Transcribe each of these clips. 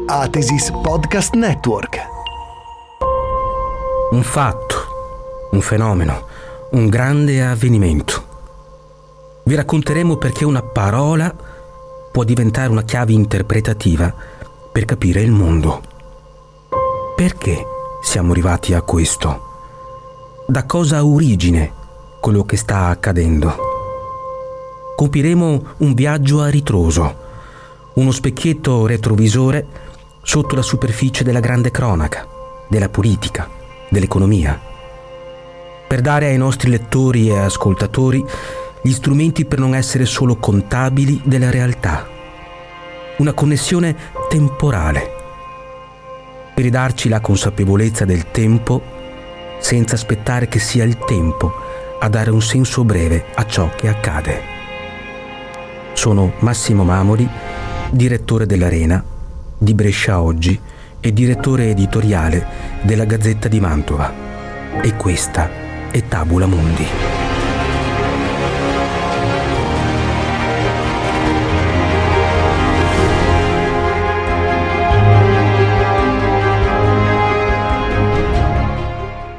Athesis Podcast Network. Un fatto, un fenomeno, un grande avvenimento. Vi racconteremo perché una parola può diventare una chiave interpretativa per capire il mondo. Perché siamo arrivati a questo? Da cosa ha origine quello che sta accadendo? Compiremo un viaggio a ritroso, uno specchietto retrovisore sotto la superficie della grande cronaca, della politica, dell'economia, per dare ai nostri lettori e ascoltatori gli strumenti per non essere solo contabili della realtà, una connessione temporale, per ridarci la consapevolezza del tempo senza aspettare che sia il tempo a dare un senso breve a ciò che accade. Sono Massimo Mamoli, direttore dell'Arena, di Brescia Oggi e direttore editoriale della Gazzetta di Mantova. E questa è Tabula Mundi.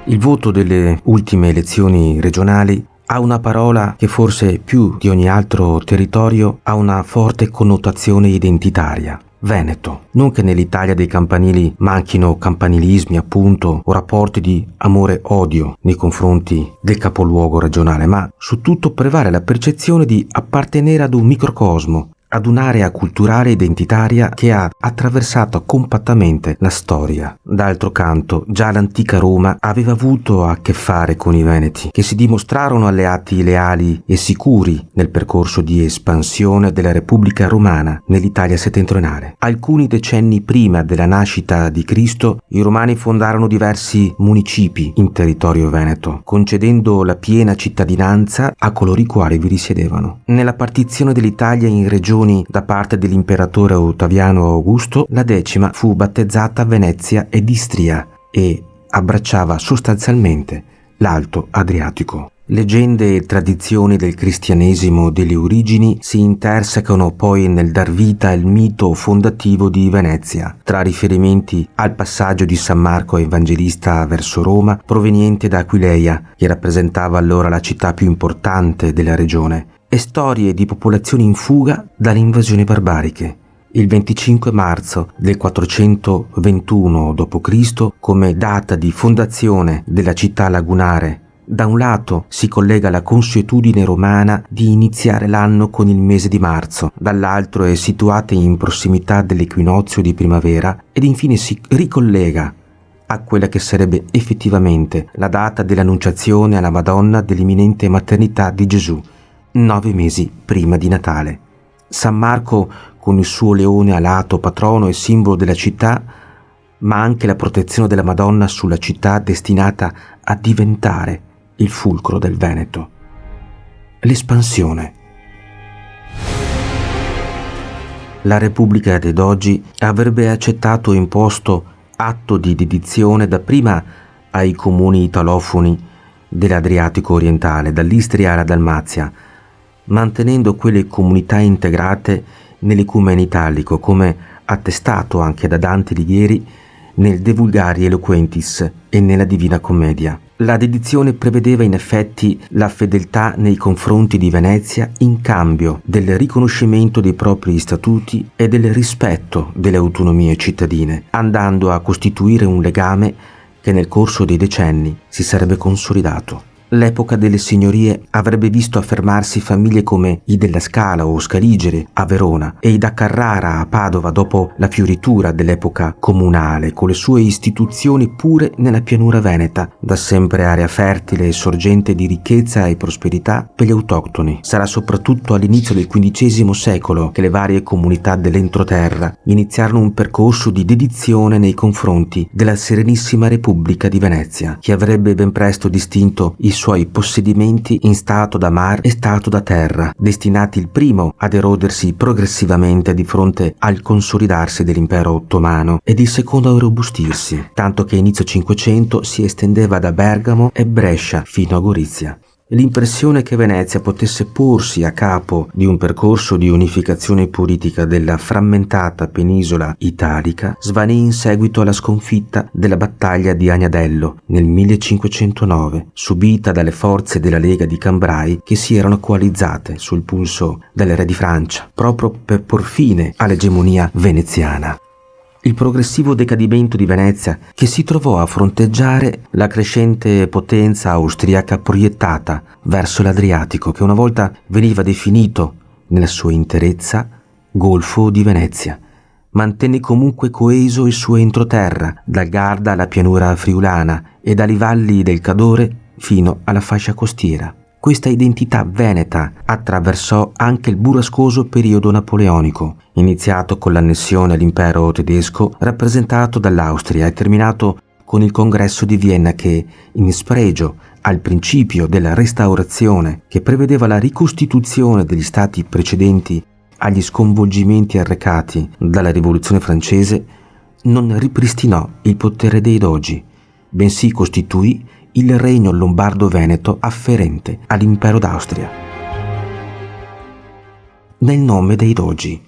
Il voto delle ultime elezioni regionali ha una parola che forse più di ogni altro territorio ha una forte connotazione identitaria. Veneto. Non che nell'Italia dei campanili manchino campanilismi, appunto, o rapporti di amore-odio nei confronti del capoluogo regionale, ma su tutto prevale la percezione di appartenere ad un microcosmo, ad un'area culturale identitaria che ha attraversato compattamente la storia. D'altro canto, già l'antica Roma aveva avuto a che fare con i Veneti, che si dimostrarono alleati leali e sicuri nel percorso di espansione della Repubblica Romana nell'Italia settentrionale. Alcuni decenni prima della nascita di Cristo, i Romani fondarono diversi municipi in territorio veneto, concedendo la piena cittadinanza a coloro i quali vi risiedevano. Nella partizione dell'Italia in regioni da parte dell'imperatore Ottaviano Augusto, la decima fu battezzata Venezia ed Istria e abbracciava sostanzialmente l'Alto Adriatico. Leggende e tradizioni del cristianesimo delle origini si intersecano poi nel dar vita al mito fondativo di Venezia, tra riferimenti al passaggio di San Marco Evangelista verso Roma, proveniente da Aquileia, che rappresentava allora la città più importante della regione, e storie di popolazioni in fuga dalle invasioni barbariche. Il 25 marzo del 421 d.C., come data di fondazione della città lagunare, da un lato si collega la consuetudine romana di iniziare l'anno con il mese di marzo, dall'altro è situata in prossimità dell'equinozio di primavera ed infine si ricollega a quella che sarebbe effettivamente la data dell'annunciazione alla Madonna dell'imminente maternità di Gesù, 9 mesi prima di Natale. San Marco, con il suo leone alato, patrono e simbolo della città, ma anche la protezione della Madonna sulla città destinata a diventare il fulcro del Veneto. L'espansione. La Repubblica d'ed oggi avrebbe accettato e imposto atto di dedizione dapprima ai comuni italofoni dell'Adriatico orientale, dall'Istria alla Dalmazia, mantenendo quelle comunità integrate nell'Ecumene Italico, come attestato anche da Dante Alighieri nel De Vulgari Eloquentis e nella Divina Commedia. La dedizione prevedeva in effetti la fedeltà nei confronti di Venezia in cambio del riconoscimento dei propri statuti e del rispetto delle autonomie cittadine, andando a costituire un legame che nel corso dei decenni si sarebbe consolidato. L'epoca delle signorie avrebbe visto affermarsi famiglie come i Della Scala o Scaligeri a Verona e i da Carrara a Padova dopo la fioritura dell'epoca comunale, con le sue istituzioni pure nella pianura veneta, da sempre area fertile e sorgente di ricchezza e prosperità per gli autoctoni. Sarà soprattutto all'inizio del XV secolo che le varie comunità dell'entroterra iniziarono un percorso di dedizione nei confronti della Serenissima Repubblica di Venezia, che avrebbe ben presto distinto i suoi possedimenti in stato da mar e stato da terra, destinati il primo ad erodersi progressivamente di fronte al consolidarsi dell'impero ottomano ed il secondo a robustirsi, tanto che a inizio Cinquecento si estendeva da Bergamo e Brescia fino a Gorizia. L'impressione che Venezia potesse porsi a capo di un percorso di unificazione politica della frammentata penisola italica svanì in seguito alla sconfitta della battaglia di Agnadello nel 1509, subita dalle forze della Lega di Cambrai che si erano coalizzate sul pulso del re di Francia, proprio per por fine all'egemonia veneziana. Il progressivo decadimento di Venezia, che si trovò a fronteggiare la crescente potenza austriaca proiettata verso l'Adriatico, che una volta veniva definito nella sua interezza Golfo di Venezia, mantenne comunque coeso il suo entroterra, dal Garda alla pianura friulana e dalle valli del Cadore fino alla fascia costiera. Questa identità veneta attraversò anche il burrascoso periodo napoleonico, iniziato con l'annessione all'impero tedesco rappresentato dall'Austria e terminato con il congresso di Vienna che, in spregio al principio della restaurazione che prevedeva la ricostituzione degli stati precedenti agli sconvolgimenti arrecati dalla rivoluzione francese, non ripristinò il potere dei dogi, bensì costituì il regno lombardo-veneto afferente all'impero d'Austria. Nel nome dei dogi.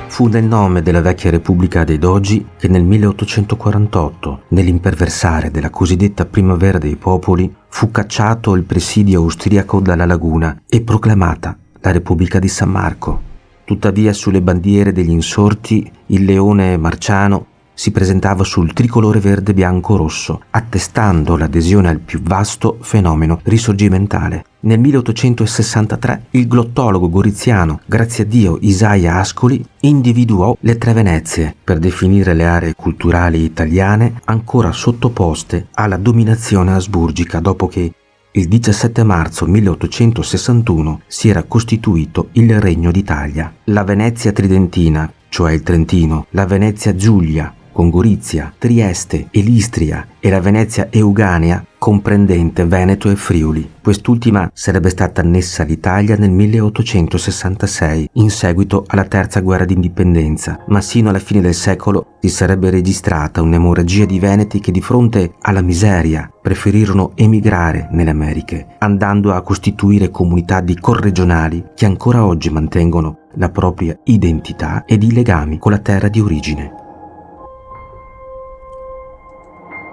Fu nel nome della vecchia Repubblica dei Dogi che nel 1848, nell'imperversare della cosiddetta Primavera dei Popoli, fu cacciato il presidio austriaco dalla laguna e proclamata la Repubblica di San Marco. Tuttavia sulle bandiere degli insorti il leone marciano si presentava sul tricolore verde bianco rosso, attestando l'adesione al più vasto fenomeno risorgimentale. Nel 1863 il glottologo goriziano, grazie a Dio Isaia Ascoli, individuò le tre Venezie per definire le aree culturali italiane ancora sottoposte alla dominazione asburgica dopo che il 17 marzo 1861 si era costituito il Regno d'Italia. La Venezia tridentina, cioè il Trentino, la Venezia Giulia, con Gorizia, Trieste e Listria, e la Venezia Euganea, comprendente Veneto e Friuli. Quest'ultima sarebbe stata annessa all'Italia nel 1866, in seguito alla terza guerra d'indipendenza, ma sino alla fine del secolo si sarebbe registrata un'emorragia di veneti che di fronte alla miseria preferirono emigrare nelle Americhe, andando a costituire comunità di corregionali che ancora oggi mantengono la propria identità ed i legami con la terra di origine.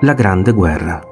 La Grande Guerra.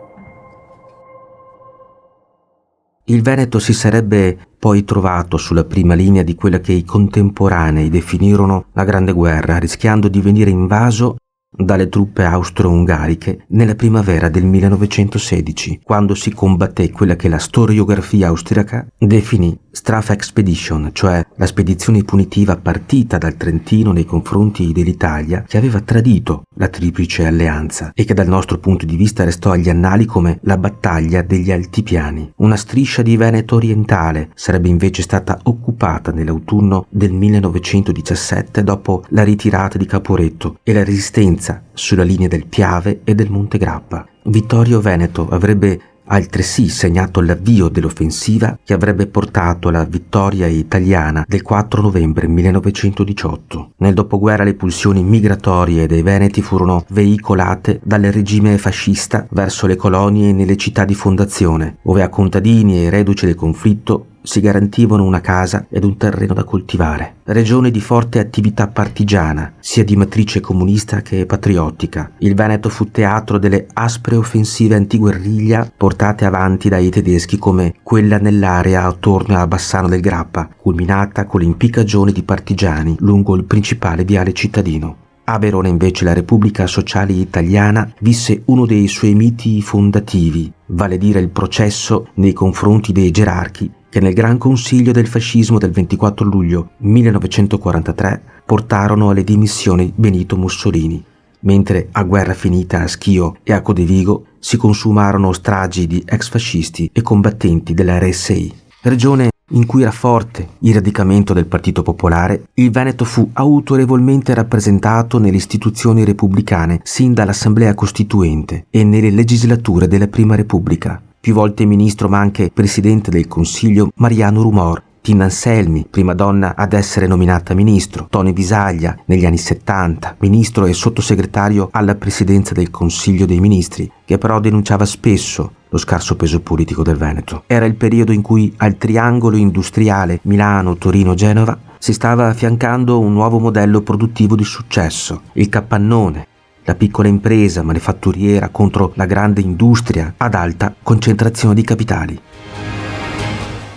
Il Veneto si sarebbe poi trovato sulla prima linea di quella che i contemporanei definirono la Grande Guerra, rischiando di venire invaso dalle truppe austro-ungariche nella primavera del 1916, quando si combatté quella che la storiografia austriaca definì Strafexpedition, cioè la spedizione punitiva partita dal Trentino nei confronti dell'Italia, che aveva tradito la Triplice Alleanza e che dal nostro punto di vista restò agli annali come la battaglia degli Altipiani. Una striscia di Veneto orientale sarebbe invece stata occupata nell'autunno del 1917 dopo la ritirata di Caporetto e la resistenza sulla linea del Piave e del Monte Grappa. Vittorio Veneto avrebbe altresì segnato l'avvio dell'offensiva che avrebbe portato alla vittoria italiana del 4 novembre 1918. Nel dopoguerra le pulsioni migratorie dei Veneti furono veicolate dal regime fascista verso le colonie nelle città di fondazione, ove a contadini e reduci del conflitto si garantivano una casa ed un terreno da coltivare. Regione di forte attività partigiana, sia di matrice comunista che patriottica, il Veneto fu teatro delle aspre offensive antiguerriglia portate avanti dai tedeschi come quella nell'area attorno a Bassano del Grappa, culminata con l'impiccagione di partigiani lungo il principale viale cittadino. A Verona invece la Repubblica Sociale Italiana visse uno dei suoi miti fondativi, vale a dire il processo nei confronti dei gerarchi che nel Gran Consiglio del fascismo del 24 luglio 1943 portarono alle dimissioni Benito Mussolini, mentre a guerra finita a Schio e a Codevigo si consumarono stragi di ex fascisti e combattenti della RSI. Regione in cui era forte il radicamento del Partito Popolare, il Veneto fu autorevolmente rappresentato nelle istituzioni repubblicane sin dall'Assemblea Costituente e nelle legislature della Prima Repubblica. Più volte ministro ma anche presidente del Consiglio Mariano Rumor Tina Anselmi, prima donna ad essere nominata ministro, Toni Bisaglia negli anni 70, ministro e sottosegretario alla presidenza del Consiglio dei Ministri, che però denunciava spesso lo scarso peso politico del Veneto. Era il periodo in cui al triangolo industriale Milano-Torino-Genova si stava affiancando un nuovo modello produttivo di successo, il capannone, la piccola impresa manifatturiera contro la grande industria ad alta concentrazione di capitali.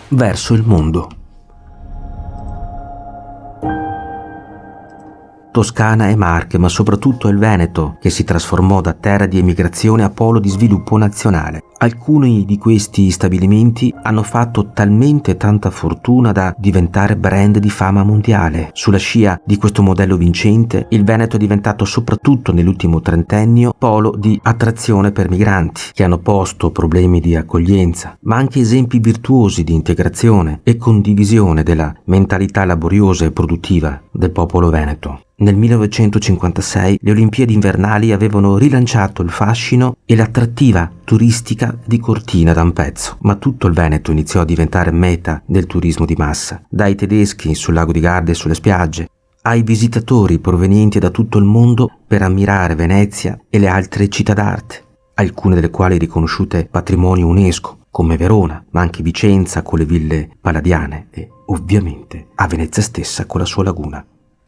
Verso il mondo. Toscana e Marche, ma soprattutto il Veneto, che si trasformò da terra di emigrazione a polo di sviluppo nazionale. Alcuni di questi stabilimenti hanno fatto talmente tanta fortuna da diventare brand di fama mondiale. Sulla scia di questo modello vincente, il Veneto è diventato soprattutto nell'ultimo trentennio polo di attrazione per migranti, che hanno posto problemi di accoglienza, ma anche esempi virtuosi di integrazione e condivisione della mentalità laboriosa e produttiva del popolo veneto. Nel 1956 le Olimpiadi invernali avevano rilanciato il fascino e l'attrattiva turistica di Cortina da un pezzo, ma tutto il Veneto iniziò a diventare meta del turismo di massa, dai tedeschi sul lago di Garda e sulle spiagge, ai visitatori provenienti da tutto il mondo per ammirare Venezia e le altre città d'arte, alcune delle quali riconosciute patrimonio UNESCO, come Verona, ma anche Vicenza con le ville palladiane e, ovviamente, a Venezia stessa con la sua laguna.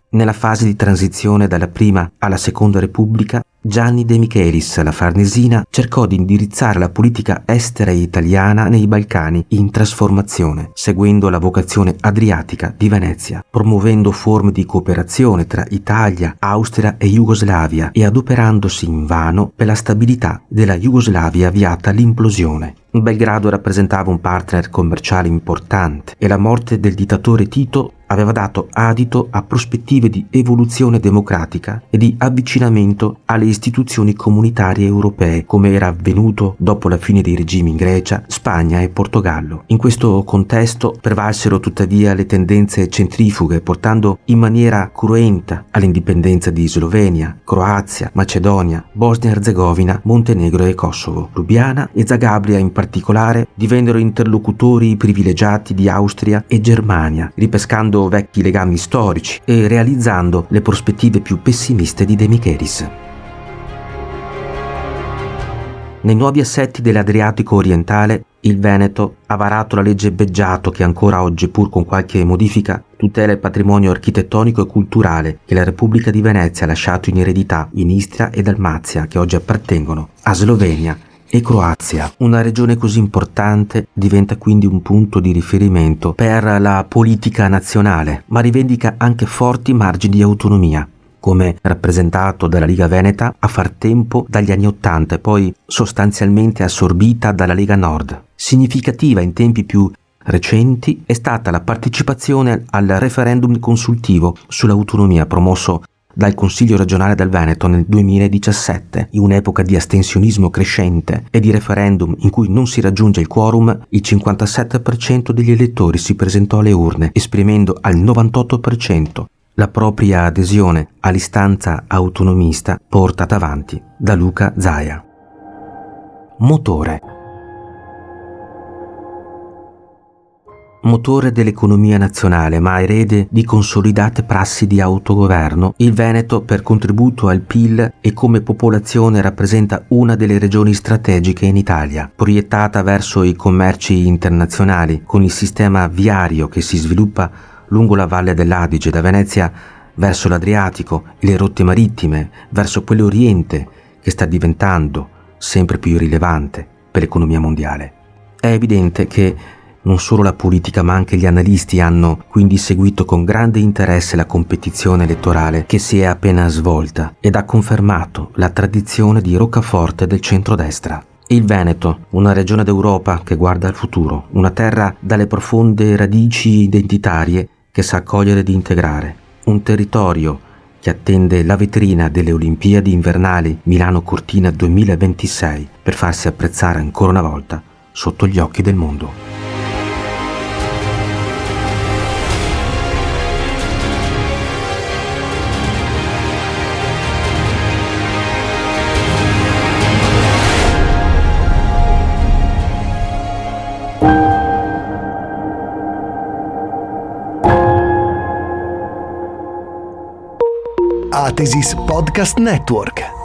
Nella fase di transizione dalla prima alla seconda Repubblica, Gianni De Michelis, la Farnesina, cercò di indirizzare la politica estera italiana nei Balcani in trasformazione, seguendo la vocazione adriatica di Venezia, promuovendo forme di cooperazione tra Italia, Austria e Jugoslavia e adoperandosi invano per la stabilità della Jugoslavia avviata all'implosione. Belgrado rappresentava un partner commerciale importante e la morte del dittatore Tito aveva dato adito a prospettive di evoluzione democratica e di avvicinamento alle istituzioni comunitarie europee, come era avvenuto dopo la fine dei regimi in Grecia, Spagna e Portogallo. In questo contesto prevalsero tuttavia le tendenze centrifughe, portando in maniera cruenta all'indipendenza di Slovenia, Croazia, Macedonia, Bosnia-Herzegovina, Montenegro e Kosovo. Lubiana e Zagabria in particolare divennero interlocutori privilegiati di Austria e Germania, ripescando vecchi legami storici e realizzando le prospettive più pessimiste di De Michelis. Nei nuovi assetti dell'Adriatico orientale, il Veneto ha varato la legge Beggiato che ancora oggi, pur con qualche modifica, tutela il patrimonio architettonico e culturale che la Repubblica di Venezia ha lasciato in eredità in Istria e Dalmazia, che oggi appartengono a Slovenia e Croazia. Una regione così importante diventa quindi un punto di riferimento per la politica nazionale, ma rivendica anche forti margini di autonomia, come rappresentato dalla Liga Veneta a far tempo dagli anni '80 e poi sostanzialmente assorbita dalla Lega Nord. Significativa in tempi più recenti è stata la partecipazione al referendum consultivo sull'autonomia promosso dal Consiglio regionale del Veneto nel 2017, in un'epoca di astensionismo crescente e di referendum in cui non si raggiunge il quorum. Il 57% degli elettori si presentò alle urne, esprimendo al 98% la propria adesione all'istanza autonomista portata avanti da Luca Zaia. Motore dell'economia nazionale, ma erede di consolidate prassi di autogoverno, il Veneto per contributo al PIL e come popolazione rappresenta una delle regioni strategiche in Italia, proiettata verso i commerci internazionali, con il sistema viario che si sviluppa lungo la valle dell'Adige, da Venezia verso l'Adriatico e le rotte marittime verso quell'Oriente che sta diventando sempre più rilevante per l'economia mondiale. È evidente che non solo la politica ma anche gli analisti hanno quindi seguito con grande interesse la competizione elettorale che si è appena svolta ed ha confermato la tradizione di roccaforte del centrodestra. Il Veneto, una regione d'Europa che guarda al futuro, una terra dalle profonde radici identitarie che sa accogliere ed integrare, un territorio che attende la vetrina delle Olimpiadi invernali Milano-Cortina 2026 per farsi apprezzare ancora una volta sotto gli occhi del mondo. Ipnotesis Podcast Network.